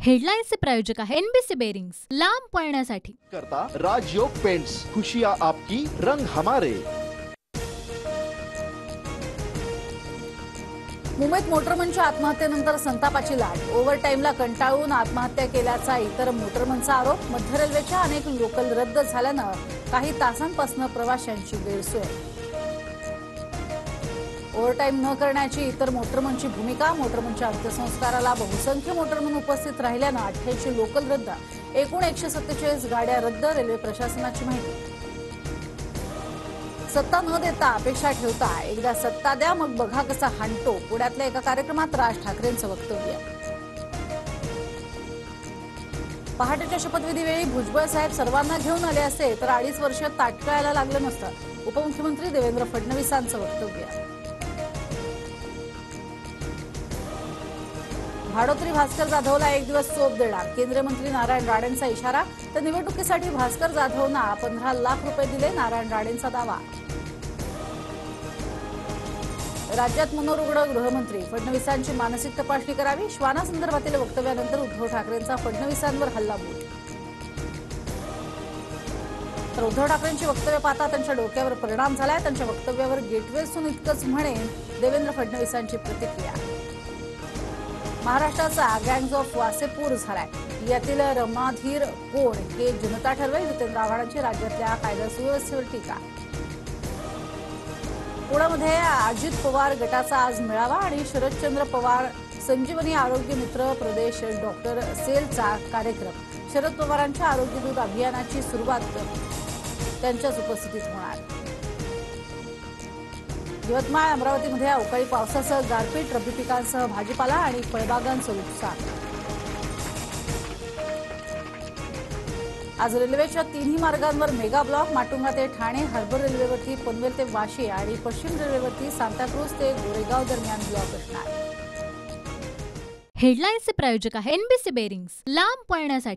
हेडलाइन्सचे प्रायोजक आहे NBC bearings, लांब पळण्यासाठी करता राजयोग पेंट्स, खुशियां आपकी रंग हमारे। मुंबईत मोटरमनच्या आत्महत्येनंतर संतापाची लाट। ओव्हरटाईमला कंटाळून आत्महत्या केल्याचा इतर मोटरमनचा आरोप। मध्य रेल्वेच्या अनेक लोकल रद्द झाल्यानं काही तासांपासून प्रवाशांची गैरसोय। ओव्हरटाईम न करण्याची इतर मोटरमनची भूमिका। मोटरमनच्या अंत्यसंस्काराला बहुसंख्य मोटरमन उपस्थित राहिल्यानं 88 लोकल रद्द, एकूण 147 गाड्या रद्द। रेल्वे प्रशासनाची माहिती। सत्ता न देता अपेक्षा ठेवता एकदा सत्ता द्या मग बघा कसा हाणतो। पुण्यातल्या एका कार्यक्रमात राज ठाकरेंचं वक्तव्य। पहाटेच्या शपथविधीवेळी भुजबळ साहेब सर्वांना घेऊन आले असते तर 2.5 वर्ष ताटकळायला लागलं नसतं। उपमुख्यमंत्री देवेंद्र फडणवीसांचं वक्तव्य। भाडोत्री भास्कर जाधवला 1 दिवस चोप देणार। केंद्रीय मंत्री नारायण राणेंचा इशारा। तर निवडणुकीसाठी भास्कर जाधवना 15 लाख रुपये दिले, नारायण राणेंचा दावा। राज्यात मनोरुग्ण गृहमंत्री फडणवीसांची मानसिक तपासणी करावी। श्वानासंदर्भातील वक्तव्यानंतर उद्धव ठाकरेंचा फडणवीसांवर हल्लाबोल। तर उद्धव ठाकरेंची वक्तव्य पाहता त्यांच्या डोक्यावर परिणाम झालाय। त्यांच्या वक्तव्यावर गेटवे सून इतकंच म्हणेन देवेंद्र फडणवीसांची प्रतिक्रिया। महाराष्ट्राचा गँग्स ऑफ वासेपूर झालाय। यातील रमाधीर कोण हे जनता ठरवेल। जितेंद्र आव्हाडांची राज्यातल्या कायदा सुव्यवस्थेवर टीका। पुण्यामध्ये अजित पवार गटाचा आज मेळावा आणि शरदचंद्र पवार संजीवनी आरोग्य मित्र प्रदेश डॉक्टर सेलचा कार्यक्रम। शरद पवारांच्या आरोग्य दूत अभियानाची सुरुवात त्यांच्याच उपस्थितीत होणार। यवतमाळ अमरावतीमध्ये अवकाळी पावसासह गारपीट, रब्बी पिकांसह भाजीपाला आणि फळबागांचं नुकसान। आज रेल्वेच्या 3ही मार्गांवर मेगा ब्लॉक। माटुंगा ते ठाणे, हार्बर रेल्वेवरती पनवेल ते वाशी आणि पश्चिम रेल्वेवरती सांताक्रूज ते गोरेगाव दरम्यान ब्लॉक असणार। हेडलाइन्सचे प्रायोजक आहे एनबीसी बेरिंग्स, लांब पळण्यासाठी।